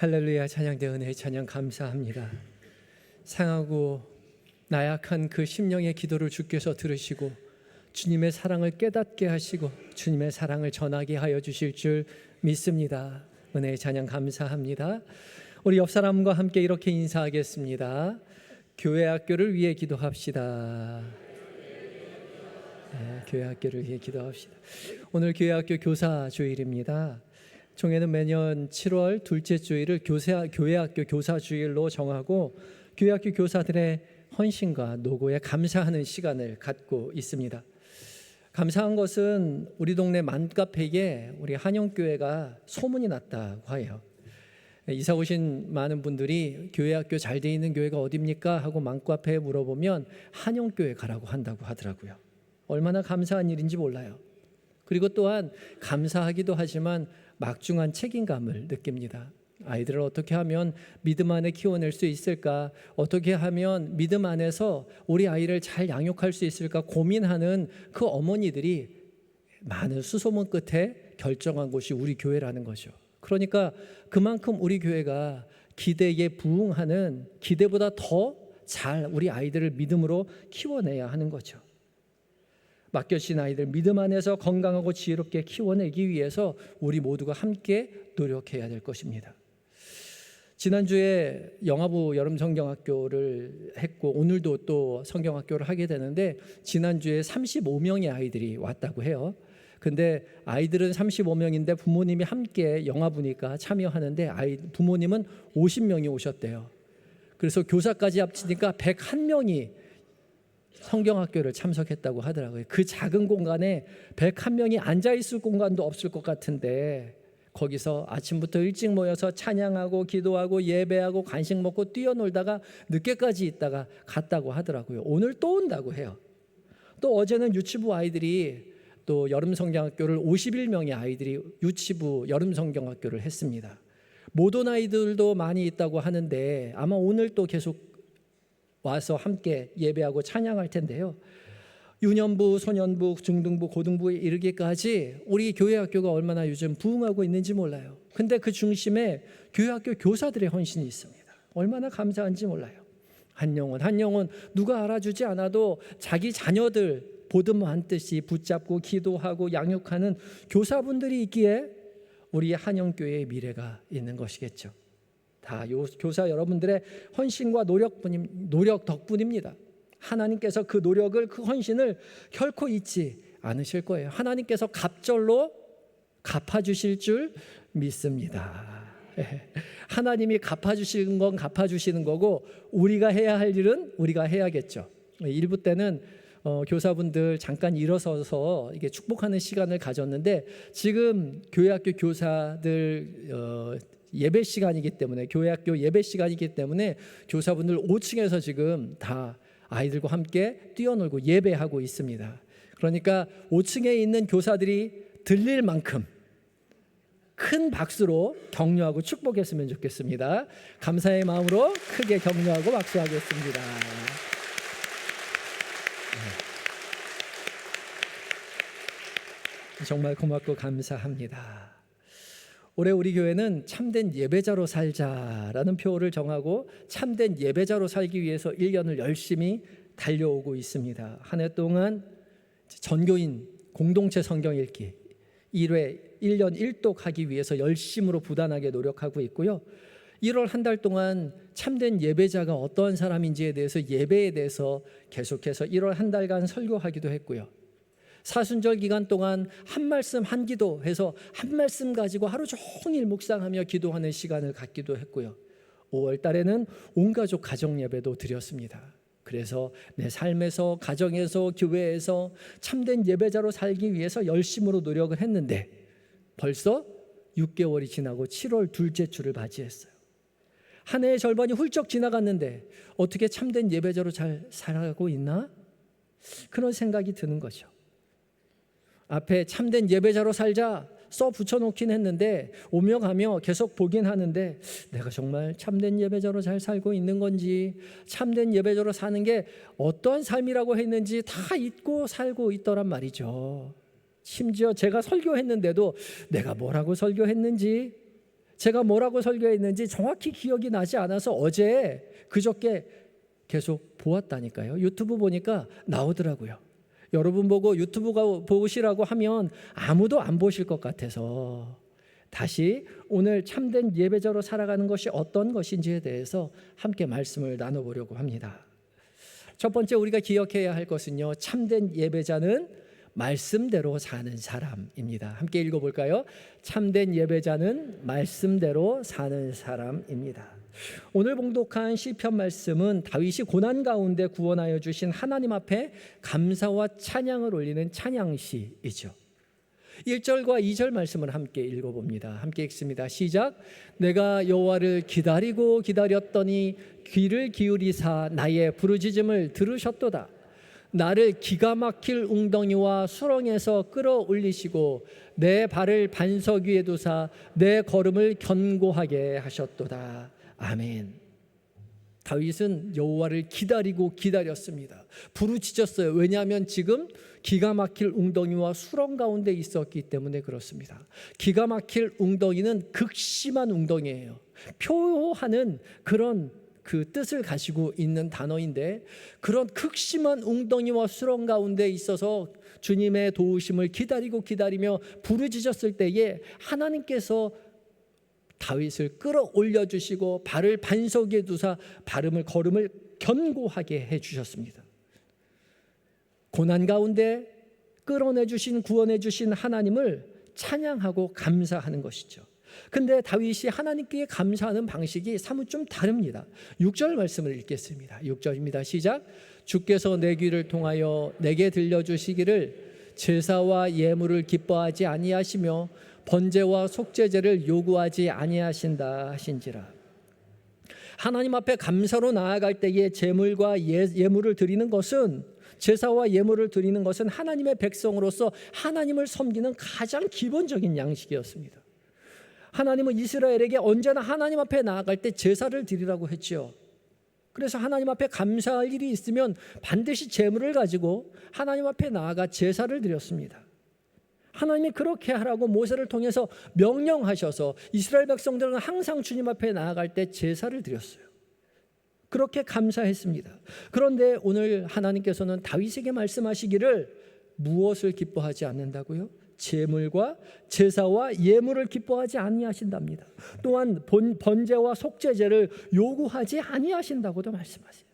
할렐루야. 찬양대 은혜의 찬양 감사합니다. 상하고 나약한 그 심령의 기도를 주께서 들으시고 주님의 사랑을 깨닫게 하시고 주님의 사랑을 전하게 하여 주실 줄 믿습니다. 은혜의 찬양 감사합니다. 우리 옆 사람과 함께 이렇게 인사하겠습니다. 교회 학교를 위해 기도합시다. 네, 교회 학교를 위해 기도합시다. 오늘 교회 학교 교사 주일입니다. 총회는 매년 7월 둘째 주일을 교회 학교 교사 주일로 정하고 교회 학교 교사들의 헌신과 노고에 감사하는 시간을 갖고 있습니다. 감사한 것은 우리 동네 맘카페에 우리 한영교회가 소문이 났다고 해요. 이사 오신 많은 분들이 교회 학교 잘 돼 있는 교회가 어디입니까? 하고 맘카페에 물어보면 한영교회 가라고 한다고 하더라고요. 얼마나 감사한 일인지 몰라요. 그리고 또한 감사하기도 하지만 막중한 책임감을 느낍니다. 아이들을 어떻게 하면 믿음 안에 키워낼 수 있을까? 어떻게 하면 믿음 안에서 우리 아이를 잘 양육할 수 있을까 고민하는 그 어머니들이 많은 수소문 끝에 결정한 곳이 우리 교회라는 거죠. 그러니까 그만큼 우리 교회가 기대에 부응하는, 기대보다 더 잘 우리 아이들을 믿음으로 키워내야 하는 거죠. 맡겨진 아이들 믿음 안에서 건강하고 지혜롭게 키워내기 위해서 우리 모두가 함께 노력해야 될 것입니다. 지난주에 영화부 여름성경학교를 했고 오늘도 또 성경학교를 하게 되는데 지난주에 35명의 아이들이 왔다고 해요. 근데 아이들은 35명인데 부모님이 함께 영화부니까 참여하는데 부모님은 50명이 오셨대요. 그래서 교사까지 합치니까 101명이 성경학교를 참석했다고 하더라고요. 그 작은 공간에 101명이 앉아있을 공간도 없을 것 같은데 거기서 아침부터 일찍 모여서 찬양하고 기도하고 예배하고 간식 먹고 뛰어놀다가 늦게까지 있다가 갔다고 하더라고요. 오늘 또 온다고 해요. 또 어제는 유치부 아이들이 또 여름성경학교를 51명의 아이들이 유치부 여름성경학교를 했습니다. 못 온 아이들도 많이 있다고 하는데 아마 오늘 또 계속 와서 함께 예배하고 찬양할 텐데요. 유년부, 소년부, 중등부, 고등부에 이르기까지 우리 교회 학교가 얼마나 요즘 부흥하고 있는지 몰라요. 근데 그 중심에 교회 학교 교사들의 헌신이 있습니다. 얼마나 감사한지 몰라요. 한 영혼 누가 알아주지 않아도 자기 자녀들 보듬한 듯이 붙잡고 기도하고 양육하는 교사분들이 있기에 우리 한영교회의 미래가 있는 것이겠죠. 다 교사 여러분들의 헌신과 노력 덕분입니다. 하나님께서 그 노력을, 그 헌신을 결코 잊지 않으실 거예요. 하나님께서 갑절로 갚아주실 줄 믿습니다. 하나님이 갚아주시는 건 갚아주시는 거고 우리가 해야 할 일은 우리가 해야겠죠. 1부 때는 교사분들 잠깐 일어서서 이게 축복하는 시간을 가졌는데 지금 교회학교 교사들 예배 시간이기 때문에 교회학교 예배 시간이기 때문에 교사분들 5층에서 지금 다 아이들과 함께 뛰어놀고 예배하고 있습니다. 그러니까 5층에 있는 교사들이 들릴 만큼 큰 박수로 격려하고 축복했으면 좋겠습니다. 감사의 마음으로 크게 격려하고 박수하겠습니다. 정말 고맙고 감사합니다. 올해 우리 교회는 참된 예배자로 살자라는 표어를 정하고 참된 예배자로 살기 위해서 1년을 열심히 달려오고 있습니다. 한 해 동안 전교인 공동체 성경 읽기 1회 1년 1독 하기 위해서 열심으로 부단하게 노력하고 있고요. 1월 한 달 동안 참된 예배자가 어떠한 사람인지에 대해서 예배에 대해서 계속해서 1월 한 달간 설교하기도 했고요. 사순절 기간 동안 한 말씀 한 기도 해서 한 말씀 가지고 하루 종일 묵상하며 기도하는 시간을 갖기도 했고요. 5월 달에는 온 가족 가정 예배도 드렸습니다. 그래서 내 삶에서, 가정에서, 교회에서 참된 예배자로 살기 위해서 열심으로 노력을 했는데 벌써 6개월이 지나고 7월 둘째 주를 맞이했어요. 한 해의 절반이 훌쩍 지나갔는데 어떻게 참된 예배자로 잘 살아가고 있나? 그런 생각이 드는 거죠. 앞에 참된 예배자로 살자 써 붙여놓긴 했는데 오며 가며 계속 보긴 하는데 내가 정말 참된 예배자로 잘 살고 있는 건지, 참된 예배자로 사는 게 어떠한 삶이라고 했는지 다 잊고 살고 있더란 말이죠. 심지어 제가 설교했는데도 내가 뭐라고 설교했는지, 제가 뭐라고 설교했는지 정확히 기억이 나지 않아서 어제 그저께 계속 보았다니까요. 유튜브 보니까 나오더라고요. 여러분 보고 유튜브 보시라고 하면 아무도 안 보실 것 같아서 다시 오늘 참된 예배자로 살아가는 것이 어떤 것인지에 대해서 함께 말씀을 나눠보려고 합니다. 첫 번째 우리가 기억해야 할 것은요, 참된 예배자는 말씀대로 사는 사람입니다. 함께 읽어볼까요? 참된 예배자는 말씀대로 사는 사람입니다. 오늘 봉독한 시편 말씀은 다윗이 고난 가운데 구원하여 주신 하나님 앞에 감사와 찬양을 올리는 찬양시이죠. 1절과 2절 말씀을 함께 읽어봅니다. 함께 읽습니다. 시작. 내가 여호와를 기다리고 기다렸더니 귀를 기울이사 나의 부르짖음을 들으셨도다. 나를 기가 막힐 웅덩이와 수렁에서 끌어올리시고 내 발을 반석 위에 두사 내 걸음을 견고하게 하셨도다. 아멘. 다윗은 여호와를 기다리고 기다렸습니다. 부르짖었어요. 왜냐하면 지금 기가 막힐 웅덩이와 수렁 가운데 있었기 때문에 그렇습니다. 기가 막힐 웅덩이는 극심한 웅덩이에요. 표하는 그런 그 뜻을 가지고 있는 단어인데, 그런 극심한 웅덩이와 수렁 가운데 있어서 주님의 도우심을 기다리며 부르짖었을 때에 하나님께서 다윗을 끌어올려 주시고 발을 반석 위에 두사 걸음을 견고하게 해 주셨습니다. 고난 가운데 끌어내 주신, 구원해 주신 하나님을 찬양하고 감사하는 것이죠. 근데 다윗이 하나님께 감사하는 방식이 사뭇 좀 다릅니다. 6절 말씀을 읽겠습니다. 6절입니다. 시작. 주께서 내 귀를 통하여 내게 들려주시기를 제사와 예물을 기뻐하지 아니하시며 번제와 속죄제를 요구하지 아니하신다 하신지라. 하나님 앞에 감사로 나아갈 때에 제물과 예물을 드리는 것은, 제사와 예물을 드리는 것은 하나님의 백성으로서 하나님을 섬기는 가장 기본적인 양식이었습니다. 하나님은 이스라엘에게 언제나 하나님 앞에 나아갈 때 제사를 드리라고 했지요. 그래서 하나님 앞에 감사할 일이 있으면 반드시 제물을 가지고 하나님 앞에 나아가 제사를 드렸습니다. 하나님이 그렇게 하라고 모세를 통해서 명령하셔서 이스라엘 백성들은 항상 주님 앞에 나아갈 때 제사를 드렸어요. 그렇게 감사했습니다. 그런데 오늘 하나님께서는 다윗에게 말씀하시기를 무엇을 기뻐하지 않는다고요? 제물과 제사와 예물을 기뻐하지 아니하신답니다. 또한 번제와 속죄제를 요구하지 아니하신다고도 말씀하세요.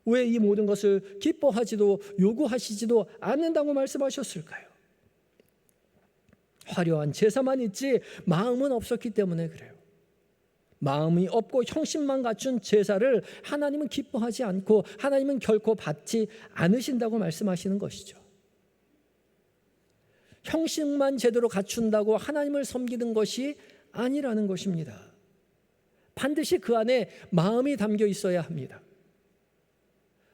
왜 이 모든 것을 기뻐하지도 요구하시지도 않는다고 말씀하셨을까요? 화려한 제사만 있지 마음은 없었기 때문에 그래요. 마음이 없고 형식만 갖춘 제사를 하나님은 기뻐하지 않고 하나님은 결코 받지 않으신다고 말씀하시는 것이죠. 형식만 제대로 갖춘다고 하나님을 섬기는 것이 아니라는 것입니다. 반드시 그 안에 마음이 담겨 있어야 합니다.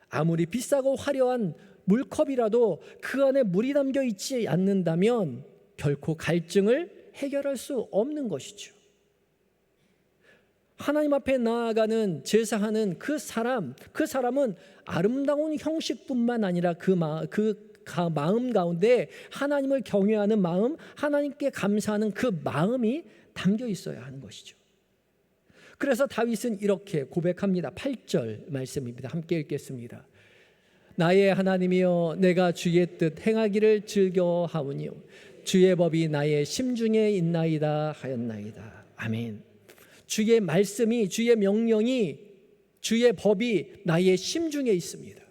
아무리 비싸고 화려한 물컵이라도 그 안에 물이 담겨 있지 않는다면 결코 갈증을 해결할 수 없는 것이죠. 하나님 앞에 나아가는 제사하는 그 사람은 아름다운 형식뿐만 아니라 그 마음 가운데 하나님을 경외하는 마음, 하나님께 감사하는 그 마음이 담겨 있어야 하는 것이죠. 그래서 다윗은 이렇게 고백합니다. 8절 말씀입니다. 함께 읽겠습니다. 나의 하나님이여, 내가 주의 뜻 행하기를 즐겨하오니요 주의 법이 나의 심중에 있나이다 하였나이다. 아멘. 주의 말씀이, 주의 명령이, 주의 법이 나의 심중에 있습니다.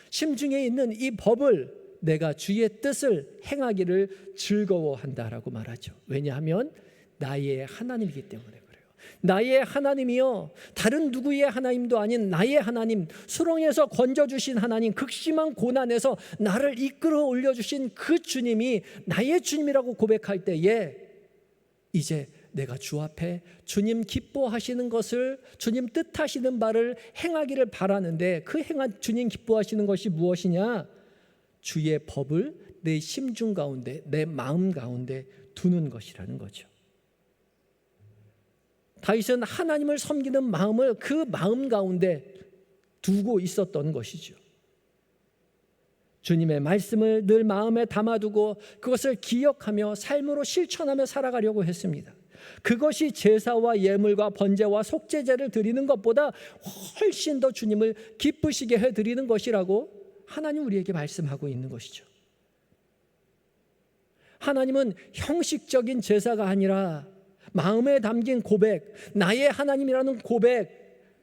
심중에 있는 이 법을 내가 주의 뜻을 행하기를 즐거워한다라고 말하죠. 왜냐하면 나의 하나님이기 때문에 그래요. 나의 하나님이요, 다른 누구의 하나님도 아닌 나의 하나님, 수렁에서 건져주신 하나님, 극심한 고난에서 나를 이끌어 올려주신 그 주님이 나의 주님이라고 고백할 때에 이제 내가 주 앞에 주님 기뻐하시는 것을, 주님 뜻하시는 바를 행하기를 바라는데, 그 주님 기뻐하시는 것이 무엇이냐? 주의 법을 내 심중 가운데, 내 마음 가운데 두는 것이라는 거죠. 다윗은 하나님을 섬기는 마음을 그 마음 가운데 두고 있었던 것이죠. 주님의 말씀을 늘 마음에 담아두고 그것을 기억하며 삶으로 실천하며 살아가려고 했습니다. 그것이 제사와 예물과 번제와 속죄제를 드리는 것보다 훨씬 더 주님을 기쁘시게 해드리는 것이라고 하나님 우리에게 말씀하고 있는 것이죠. 하나님은 형식적인 제사가 아니라 마음에 담긴 고백, 나의 하나님이라는 고백,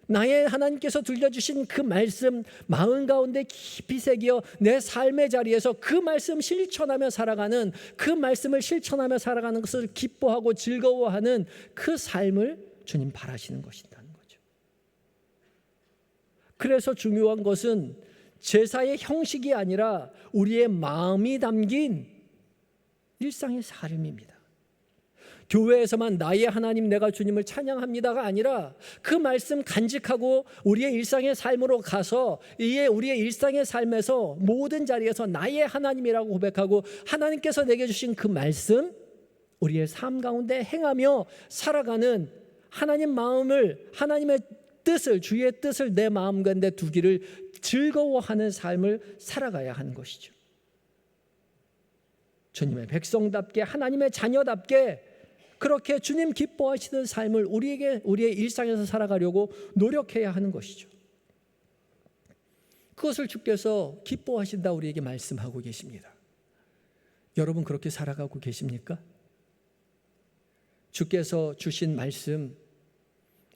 나의 하나님께서 들려주신 그 말씀 마음 가운데 깊이 새겨 내 삶의 자리에서 그 말씀 실천하며 살아가는, 그 말씀을 실천하며 살아가는 것을 기뻐하고 즐거워하는 그 삶을 주님 바라시는 것이라는 거죠. 그래서 중요한 것은 제사의 형식이 아니라 우리의 마음이 담긴 일상의 삶입니다. 교회에서만 나의 하나님 내가 주님을 찬양합니다가 아니라 그 말씀 간직하고 우리의 일상의 삶으로 가서 이에 우리의 일상의 삶에서 모든 자리에서 나의 하나님이라고 고백하고 하나님께서 내게 주신 그 말씀 우리의 삶 가운데 행하며 살아가는, 하나님 마음을, 하나님의 뜻을, 주의 뜻을 내 마음 가운데 두기를 즐거워하는 삶을 살아가야 하는 것이죠. 주님의 백성답게, 하나님의 자녀답게 그렇게 주님 기뻐하시는 삶을 우리의 일상에서 살아가려고 노력해야 하는 것이죠. 그것을 주께서 기뻐하신다 우리에게 말씀하고 계십니다. 여러분 그렇게 살아가고 계십니까? 주께서 주신 말씀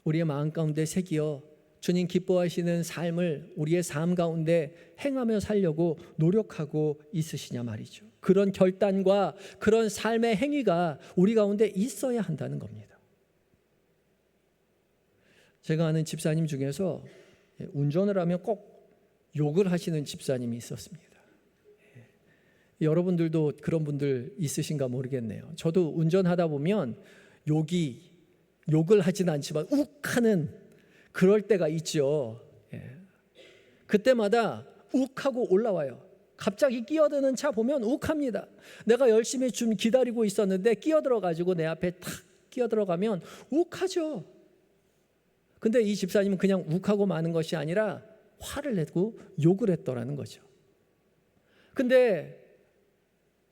우리의 마음 가운데 새기어 주님 기뻐하시는 삶을 우리의 삶 가운데 행하며 살려고 노력하고 있으시냐 말이죠. 그런 결단과 그런 삶의 행위가 우리 가운데 있어야 한다는 겁니다. 제가 아는 집사님 중에서 운전을 하면 꼭 욕을 하시는 집사님이 있었습니다. 여러분들도 그런 분들 있으신가 모르겠네요. 저도 운전하다 보면 욕을 하진 않지만 욱하는 그럴 때가 있죠. 그때마다 욱하고 올라와요. 갑자기 끼어드는 차 보면 욱합니다. 내가 열심히 좀 기다리고 있었는데 끼어들어가지고 내 앞에 탁 끼어들어가면 욱하죠. 근데 이 집사님은 그냥 욱하고 마는 것이 아니라 화를 내고 욕을 했더라는 거죠. 근데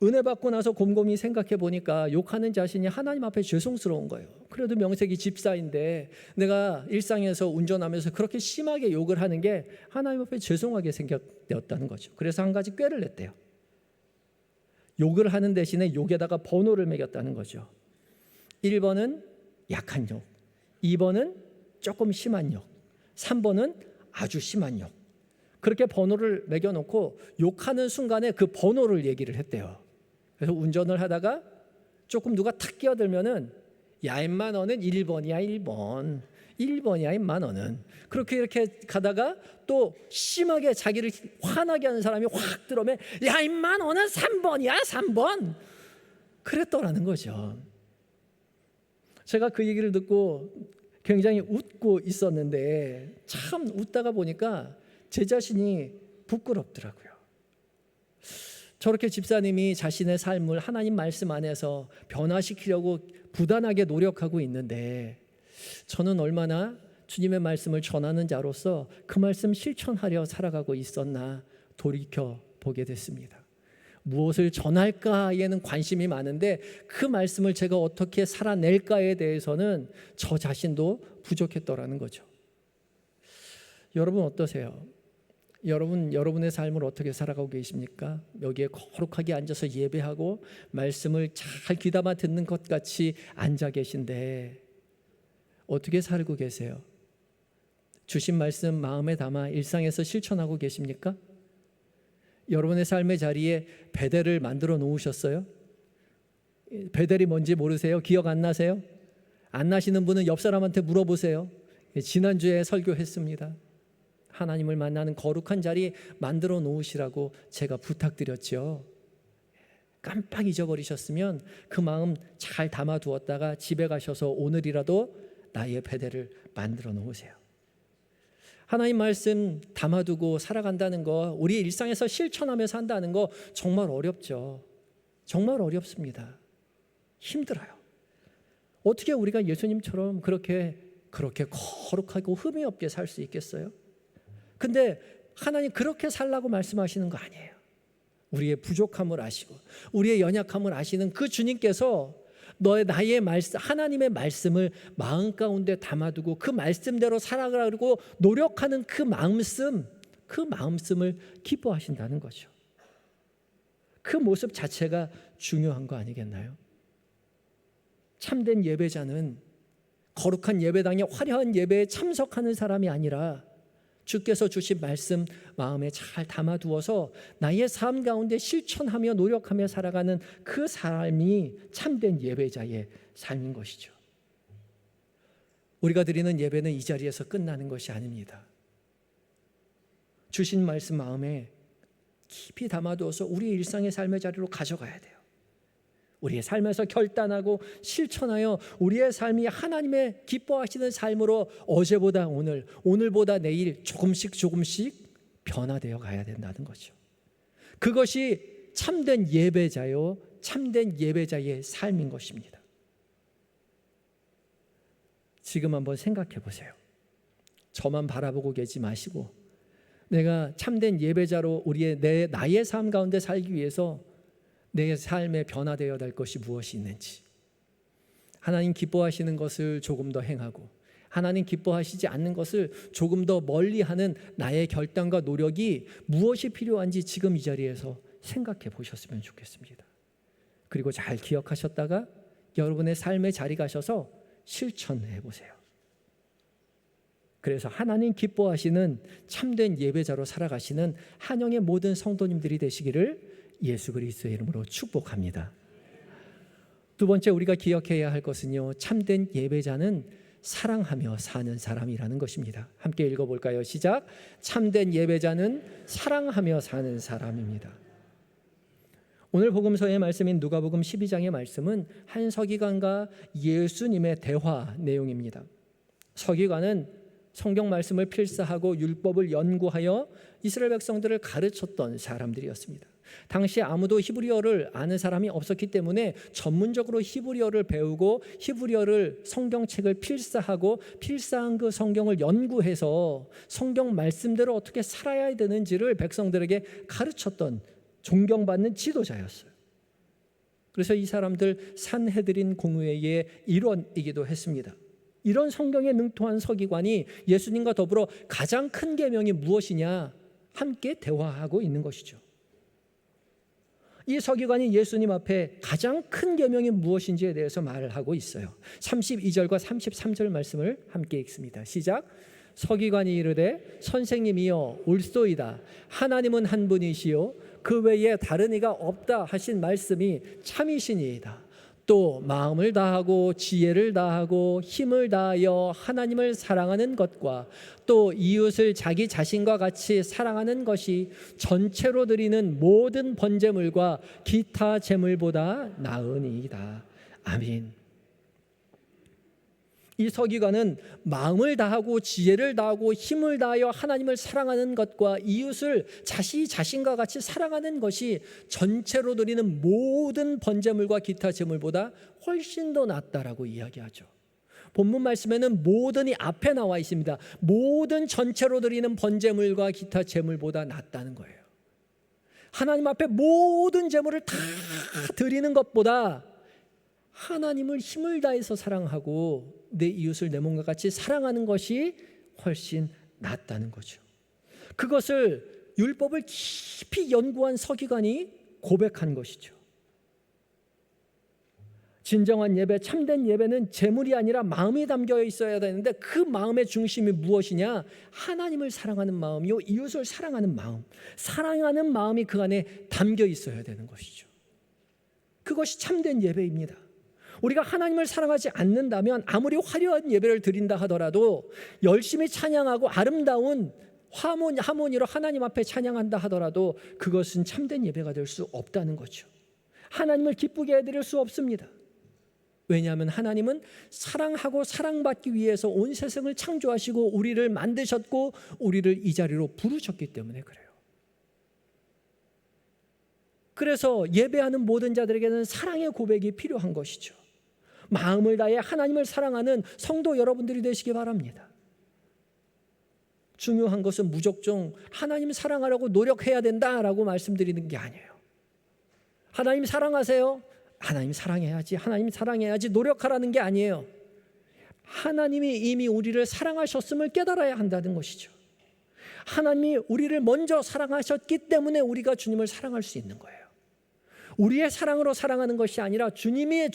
은혜 받고 나서 곰곰이 생각해 보니까 욕하는 자신이 하나님 앞에 죄송스러운 거예요. 그래도 명색이 집사인데 내가 일상에서 운전하면서 그렇게 심하게 욕을 하는 게 하나님 앞에 죄송하게 생각되었다는 거죠. 그래서 한 가지 꾀를 냈대요. 욕을 하는 대신에 욕에다가 번호를 매겼다는 거죠. 1번은 약한 욕, 2번은 조금 심한 욕, 3번은 아주 심한 욕. 그렇게 번호를 매겨놓고 욕하는 순간에 그 번호를 얘기를 했대요. 그래서 운전을 하다가 조금 누가 탁 끼어들면은 야 임마 너는 1번이야 1번 1번이야 임마 너는. 그렇게 이렇게 가다가 또 심하게 자기를 화나게 하는 사람이 확 들어오면 야 임마 너는 3번이야 3번. 그랬더라는 거죠. 제가 그 얘기를 듣고 굉장히 웃고 있었는데 참 웃다가 보니까 제 자신이 부끄럽더라고요. 저렇게 집사님이 자신의 삶을 하나님 말씀 안에서 변화시키려고 부단하게 노력하고 있는데 저는 얼마나 주님의 말씀을 전하는 자로서 그 말씀 실천하려 살아가고 있었나 돌이켜 보게 됐습니다. 무엇을 전할까에는 관심이 많은데 그 말씀을 제가 어떻게 살아낼까에 대해서는 저 자신도 부족했더라는 거죠. 여러분 어떠세요? 여러분의 삶을 어떻게 살아가고 계십니까? 여기에 거룩하게 앉아서 예배하고 말씀을 잘 귀담아 듣는 것 같이 앉아 계신데 어떻게 살고 계세요? 주신 말씀 마음에 담아 일상에서 실천하고 계십니까? 여러분의 삶의 자리에 베델을 만들어 놓으셨어요? 베델이 뭔지 모르세요? 기억 안 나세요? 안 나시는 분은 옆 사람한테 물어보세요. 지난주에 설교했습니다. 하나님을 만나는 거룩한 자리 만들어 놓으시라고 제가 부탁드렸죠. 깜빡 잊어버리셨으면 그 마음 잘 담아두었다가 집에 가셔서 오늘이라도 나의 베델을 만들어 놓으세요. 하나님 말씀 담아두고 살아간다는 거, 우리 일상에서 실천하며 산다는 거 정말 어렵죠. 정말 어렵습니다. 힘들어요. 어떻게 우리가 예수님처럼 그렇게 거룩하고 흠이 없게 살 수 있겠어요? 근데 하나님 그렇게 살라고 말씀하시는 거 아니에요. 우리의 부족함을 아시고 우리의 연약함을 아시는 그 주님께서 나의 말씀, 하나님의 말씀을 마음 가운데 담아두고 그 말씀대로 살아가려고 노력하는 그 마음씀을 기뻐하신다는 거죠. 그 모습 자체가 중요한 거 아니겠나요? 참된 예배자는 거룩한 예배당에 화려한 예배에 참석하는 사람이 아니라 주께서 주신 말씀 마음에 잘 담아두어서 나의 삶 가운데 실천하며 노력하며 살아가는 그 삶이 참된 예배자의 삶인 것이죠. 우리가 드리는 예배는 이 자리에서 끝나는 것이 아닙니다. 주신 말씀 마음에 깊이 담아두어서 우리의 일상의 삶의 자리로 가져가야 돼요. 우리의 삶에서 결단하고 실천하여 우리의 삶이 하나님의 기뻐하시는 삶으로 어제보다 오늘, 오늘보다 내일 조금씩 변화되어 가야 된다는 거죠. 그것이 참된 예배자요, 참된 예배자의 삶인 것입니다. 지금 한번 생각해 보세요. 저만 바라보고 계지 마시고 내가 참된 예배자로 나의 삶 가운데 살기 위해서 내 삶에 변화되어야 될 것이 무엇이 있는지, 하나님 기뻐하시는 것을 조금 더 행하고 하나님 기뻐하시지 않는 것을 조금 더 멀리하는 나의 결단과 노력이 무엇이 필요한지 지금 이 자리에서 생각해 보셨으면 좋겠습니다. 그리고 잘 기억하셨다가 여러분의 삶의 자리 가셔서 실천해 보세요. 그래서 하나님 기뻐하시는 참된 예배자로 살아가시는 한영의 모든 성도님들이 되시기를 예수 그리스도의 이름으로 축복합니다. 두 번째 우리가 기억해야 할 것은요, 참된 예배자는 사랑하며 사는 사람이라는 것입니다. 함께 읽어볼까요? 시작. 참된 예배자는 사랑하며 사는 사람입니다. 오늘 복음서의 말씀인 누가복음 12장의 말씀은 한 서기관과 예수님의 대화 내용입니다. 서기관은 성경 말씀을 필사하고 율법을 연구하여 이스라엘 백성들을 가르쳤던 사람들이었습니다. 당시 아무도 히브리어를 아는 사람이 없었기 때문에 전문적으로 히브리어를 배우고 히브리어를 성경책을 필사하고 필사한 그 성경을 연구해서 성경 말씀대로 어떻게 살아야 되는지를 백성들에게 가르쳤던 존경받는 지도자였어요. 그래서 이 사람들 산헤드린 공회의 일원이기도 했습니다. 이런 성경에 능통한 서기관이 예수님과 더불어 가장 큰 계명이 무엇이냐 함께 대화하고 있는 것이죠. 이 서기관이 예수님 앞에 가장 큰 계명이 무엇인지에 대해서 말을 하고 있어요. 32절과 33절 말씀을 함께 읽습니다. 시작. 서기관이 이르되 선생님이여 옳소이다. 하나님은 한 분이시요 그 외에 다른 이가 없다 하신 말씀이 참이시니이다. 또 마음을 다하고 지혜를 다하고 힘을 다하여 하나님을 사랑하는 것과 또 이웃을 자기 자신과 같이 사랑하는 것이 전체로 드리는 모든 번제물과 기타 제물보다 나으니이다. 아멘. 이 서기관은 마음을 다하고 지혜를 다하고 힘을 다하여 하나님을 사랑하는 것과 이웃을 자신과 같이 사랑하는 것이 전체로 드리는 모든 번제물과 기타 제물보다 훨씬 더 낫다라고 이야기하죠. 본문 말씀에는 모든이 앞에 나와 있습니다. 모든 전체로 드리는 번제물과 기타 제물보다 낫다는 거예요. 하나님 앞에 모든 제물을 다 드리는 것보다 하나님을 힘을 다해서 사랑하고 내 이웃을 내 몸과 같이 사랑하는 것이 훨씬 낫다는 거죠. 그것을 율법을 깊이 연구한 서기관이 고백한 것이죠. 진정한 예배, 참된 예배는 재물이 아니라 마음이 담겨 있어야 되는데 그 마음의 중심이 무엇이냐? 하나님을 사랑하는 마음이요 이웃을 사랑하는 마음, 사랑하는 마음이 그 안에 담겨 있어야 되는 것이죠. 그것이 참된 예배입니다. 우리가 하나님을 사랑하지 않는다면 아무리 화려한 예배를 드린다 하더라도 열심히 찬양하고 아름다운 하모니로 하나님 앞에 찬양한다 하더라도 그것은 참된 예배가 될 수 없다는 거죠. 하나님을 기쁘게 해드릴 수 없습니다. 왜냐하면 하나님은 사랑하고 사랑받기 위해서 온 세상을 창조하시고 우리를 만드셨고 우리를 이 자리로 부르셨기 때문에 그래요. 그래서 예배하는 모든 자들에게는 사랑의 고백이 필요한 것이죠. 마음을 다해 하나님을 사랑하는 성도 여러분들이 되시기 바랍니다. 중요한 것은 무조건 하나님 사랑하려고 노력해야 된다라고 말씀드리는 게 아니에요. 하나님 사랑하세요? 하나님 사랑해야지, 하나님 사랑해야지 노력하라는 게 아니에요. 하나님이 이미 우리를 사랑하셨음을 깨달아야 한다는 것이죠. 하나님이 우리를 먼저 사랑하셨기 때문에 우리가 주님을 사랑할 수 있는 거예요. 우리의 사랑으로 사랑하는 것이 아니라 주님의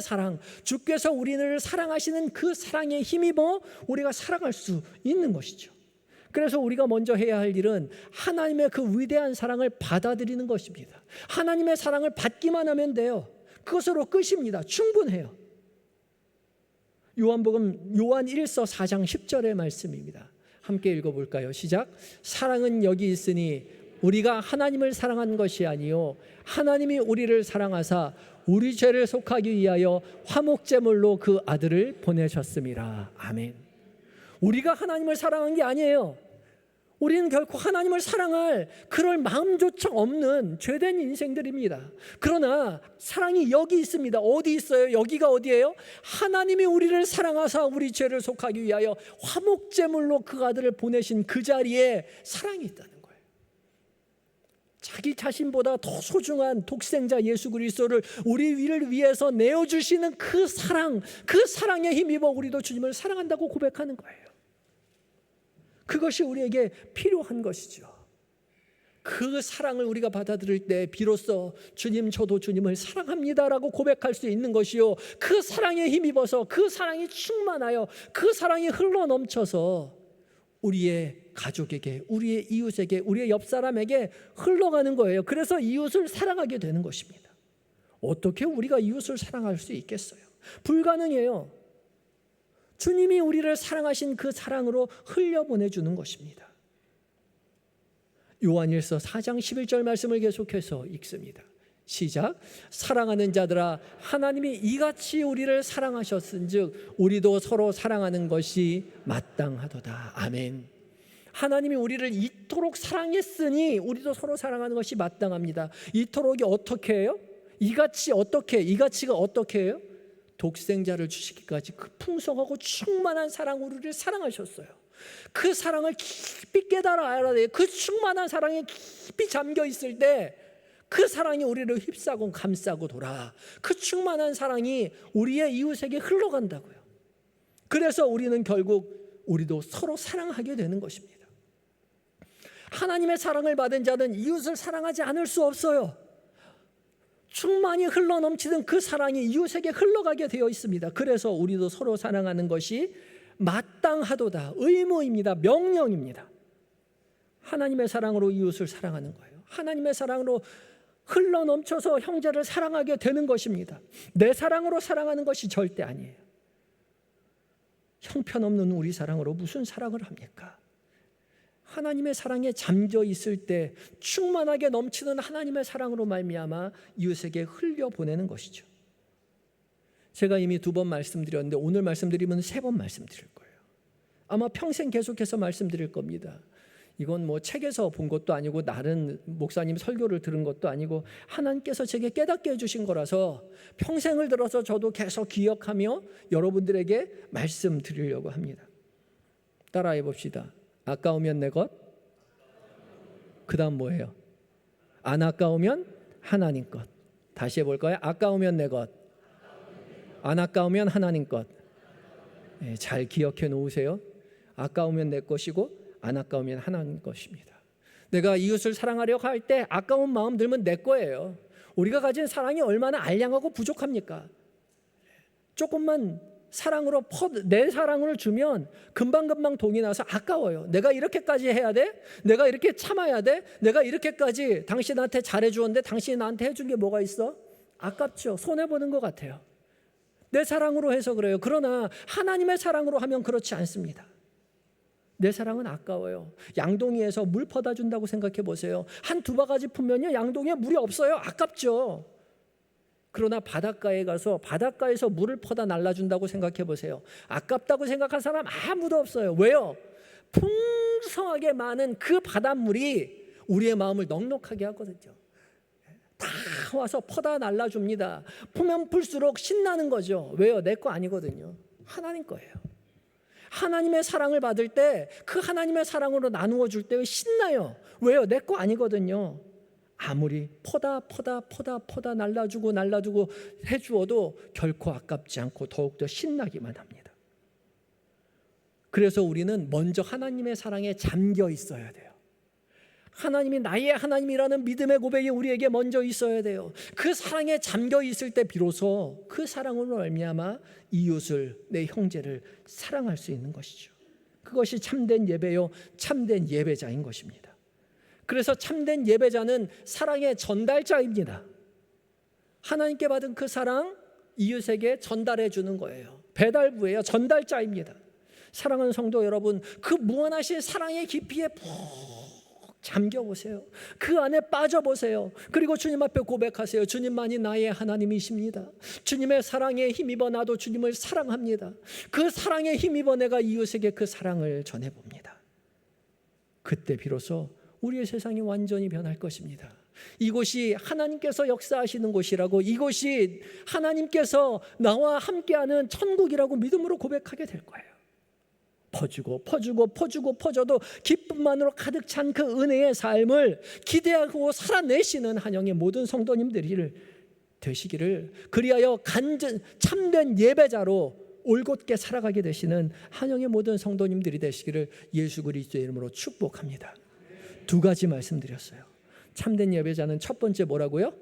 사랑, 주께서 우리를 사랑하시는 그 사랑에 힘입어 우리가 사랑할 수 있는 것이죠. 그래서 우리가 먼저 해야 할 일은 하나님의 그 위대한 사랑을 받아들이는 것입니다. 하나님의 사랑을 받기만 하면 돼요. 그것으로 끝입니다. 충분해요. 요한복음 요한 1서 4장 10절의 말씀입니다. 함께 읽어볼까요? 시작. 사랑은 여기 있으니 우리가 하나님을 사랑한 것이 아니요 하나님이 우리를 사랑하사 우리 죄를 속하기 위하여 화목제물로 그 아들을 보내셨음이라. 아멘. 우리가 하나님을 사랑한 게 아니에요. 우리는 결코 하나님을 사랑할 그럴 마음조차 없는 죄된 인생들입니다. 그러나 사랑이 여기 있습니다. 어디 있어요? 여기가 어디예요? 하나님이 우리를 사랑하사 우리 죄를 속하기 위하여 화목제물로 그 아들을 보내신 그 자리에 사랑이 있다는 거예요. 자기 자신보다 더 소중한 독생자 예수 그리스도를 우리를 위해서 내어주시는 그 사랑, 그 사랑에 힘입어 우리도 주님을 사랑한다고 고백하는 거예요. 그것이 우리에게 필요한 것이죠. 그 사랑을 우리가 받아들일 때 비로소 주님, 저도 주님을 사랑합니다라고 고백할 수 있는 것이요, 그 사랑에 힘입어서 그 사랑이 충만하여 그 사랑이 흘러넘쳐서 우리의 가족에게, 우리의 이웃에게, 우리의 옆 사람에게 흘러가는 거예요. 그래서 이웃을 사랑하게 되는 것입니다. 어떻게 우리가 이웃을 사랑할 수 있겠어요? 불가능해요. 주님이 우리를 사랑하신 그 사랑으로 흘려보내주는 것입니다. 요한일서 4장 11절 말씀을 계속해서 읽습니다. 시작. 사랑하는 자들아, 하나님이 이같이 우리를 사랑하셨은즉 우리도 서로 사랑하는 것이 마땅하도다. 아멘. 하나님이 우리를 이토록 사랑했으니 우리도 서로 사랑하는 것이 마땅합니다. 이토록이 어떻게 해요? 이같이 어떻게, 이같이가 어떻게 해요? 독생자를 주시기까지 그 풍성하고 충만한 사랑으로 우리를 사랑하셨어요. 그 사랑을 깊이 깨달아 알아야 돼요. 그 충만한 사랑에 깊이 잠겨 있을 때 그 사랑이 우리를 휩싸고 감싸고 돌아. 그 충만한 사랑이 우리의 이웃에게 흘러간다고요. 그래서 우리는 결국 우리도 서로 사랑하게 되는 것입니다. 하나님의 사랑을 받은 자는 이웃을 사랑하지 않을 수 없어요. 충만히 흘러넘치는 그 사랑이 이웃에게 흘러가게 되어 있습니다. 그래서 우리도 서로 사랑하는 것이 마땅하도다. 의무입니다. 명령입니다. 하나님의 사랑으로 이웃을 사랑하는 거예요. 하나님의 사랑으로 흘러넘쳐서 형제를 사랑하게 되는 것입니다. 내 사랑으로 사랑하는 것이 절대 아니에요. 형편없는 우리 사랑으로 무슨 사랑을 합니까? 하나님의 사랑에 잠겨 있을 때 충만하게 넘치는 하나님의 사랑으로 말미암아 이웃에게 흘려보내는 것이죠. 제가 이미 2번 말씀드렸는데 오늘 말씀드리면 3번 말씀드릴 거예요. 아마 평생 계속해서 말씀드릴 겁니다. 이건 뭐 책에서 본 것도 아니고 다른 목사님 설교를 들은 것도 아니고 하나님께서 제게 깨닫게 해주신 거라서 평생을 들어서 저도 계속 기억하며 여러분들에게 말씀드리려고 합니다. 따라해 봅시다. 아까우면 내 것, 그 다음 뭐예요? 안 아까우면 하나님 것. 다시 해볼까요? 아까우면 내 것, 안 아까우면 하나님 것. 네, 잘 기억해 놓으세요. 아까우면 내 것이고 안 아까우면 하나님 것입니다. 내가 이웃을 사랑하려고 할 때 아까운 마음 들면 내 거예요. 우리가 가진 사랑이 얼마나 알량하고 부족합니까? 조금만 사랑으로 내 사랑을 주면 금방금방 동이 나서 아까워요. 내가 이렇게까지 해야 돼? 내가 이렇게 참아야 돼? 내가 이렇게까지 당신한테 잘해주었는데 당신이 나한테 해준 게 뭐가 있어? 아깝죠. 손해보는 것 같아요. 내 사랑으로 해서 그래요. 그러나 하나님의 사랑으로 하면 그렇지 않습니다. 내 사랑은 아까워요. 양동이에서 물 퍼다 준다고 생각해 보세요. 한 2바가지 품면요, 양동이에 물이 없어요. 아깝죠. 그러나 바닷가에 가서 바닷가에서 물을 퍼다 날라준다고 생각해 보세요. 아깝다고 생각한 사람 아무도 없어요. 왜요? 풍성하게 많은 그 바닷물이 우리의 마음을 넉넉하게 하거든요. 다 와서 퍼다 날라줍니다. 풀면 풀수록 신나는 거죠. 왜요? 내 거 아니거든요. 하나님 거예요. 하나님의 사랑을 받을 때 그 하나님의 사랑으로 나누어 줄 때 신나요. 왜요? 내 거 아니거든요. 아무리 퍼다 날라주고 해주어도 결코 아깝지 않고 더욱더 신나기만 합니다. 그래서 우리는 먼저 하나님의 사랑에 잠겨 있어야 돼요. 하나님이 나의 하나님이라는 믿음의 고백이 우리에게 먼저 있어야 돼요. 그 사랑에 잠겨 있을 때 비로소 그 사랑으로 말미암아 이웃을, 내 형제를 사랑할 수 있는 것이죠. 그것이 참된 예배요, 참된 예배자인 것입니다. 그래서 참된 예배자는 사랑의 전달자입니다. 하나님께 받은 그 사랑 이웃에게 전달해 주는 거예요. 배달부예요. 전달자입니다. 사랑하는 성도 여러분, 그 무한하신 사랑의 깊이에 푹 잠겨보세요. 그 안에 빠져보세요. 그리고 주님 앞에 고백하세요. 주님만이 나의 하나님이십니다. 주님의 사랑에 힘입어 나도 주님을 사랑합니다. 그 사랑에 힘입어 내가 이웃에게 그 사랑을 전해봅니다. 그때 비로소 우리의 세상이 완전히 변할 것입니다. 이곳이 하나님께서 역사하시는 곳이라고, 이곳이 하나님께서 나와 함께하는 천국이라고 믿음으로 고백하게 될 거예요. 퍼져도 기쁨만으로 가득 찬 그 은혜의 삶을 기대하고 살아내시는 한영의 모든 성도님들이 되시기를, 그리하여 참된 예배자로 올곧게 살아가게 되시는 한영의 모든 성도님들이 되시기를 예수 그리스도의 이름으로 축복합니다. 두 가지 말씀드렸어요. 참된 예배자는 첫 번째 뭐라고요?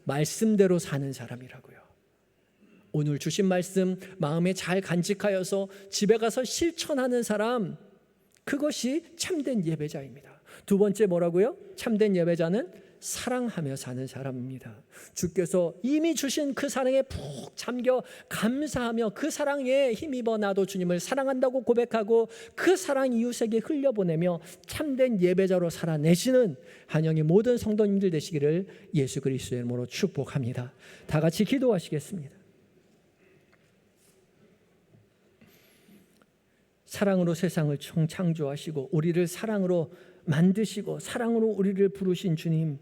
말씀대로 사는 사람이라고요. 오늘 주신 말씀 마음에 잘 간직하여서 집에 가서 실천하는 사람, 그것이 참된 예배자입니다. 두 번째 뭐라고요? 참된 예배자는 사랑하며 사는 사람입니다. 주께서 이미 주신 그 사랑에 푹 잠겨 감사하며 그 사랑에 힘입어 나도 주님을 사랑한다고 고백하고 그 사랑 이웃에게 흘려보내며 참된 예배자로 살아내시는 한영의 모든 성도님들 되시기를 예수 그리스도의 이름으로 축복합니다. 다 같이 기도하시겠습니다. 사랑으로 세상을 창조하시고 우리를 사랑으로 만드시고 사랑으로 우리를 부르신 주님,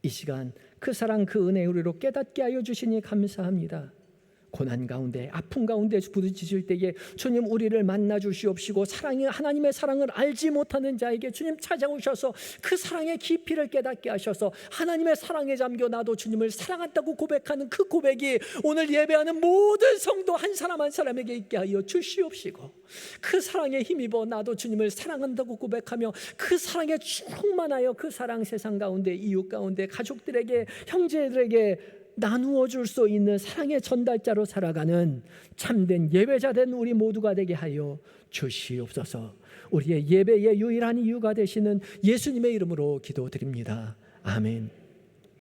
이 시간 그 사랑 그 은혜 우리로 깨닫게 하여 주시니 감사합니다. 고난 가운데 아픔 가운데 부딪히실 때에 주님 우리를 만나 주시옵시고 하나님의 사랑을 알지 못하는 자에게 주님 찾아오셔서 그 사랑의 깊이를 깨닫게 하셔서 하나님의 사랑에 잠겨 나도 주님을 사랑한다고 고백하는 그 고백이 오늘 예배하는 모든 성도 한 사람 한 사람에게 있게 하여 주시옵시고, 그 사랑에 힘입어 나도 주님을 사랑한다고 고백하며 그 사랑에 충만하여 그 사랑 세상 가운데, 이웃 가운데, 가족들에게, 형제들에게 나누어 줄 수 있는 사랑의 전달자로 살아가는 참된 예배자 된 우리 모두가 되게 하여 주시옵소서. 우리의 예배의 유일한 이유가 되시는 예수님의 이름으로 기도드립니다. 아멘.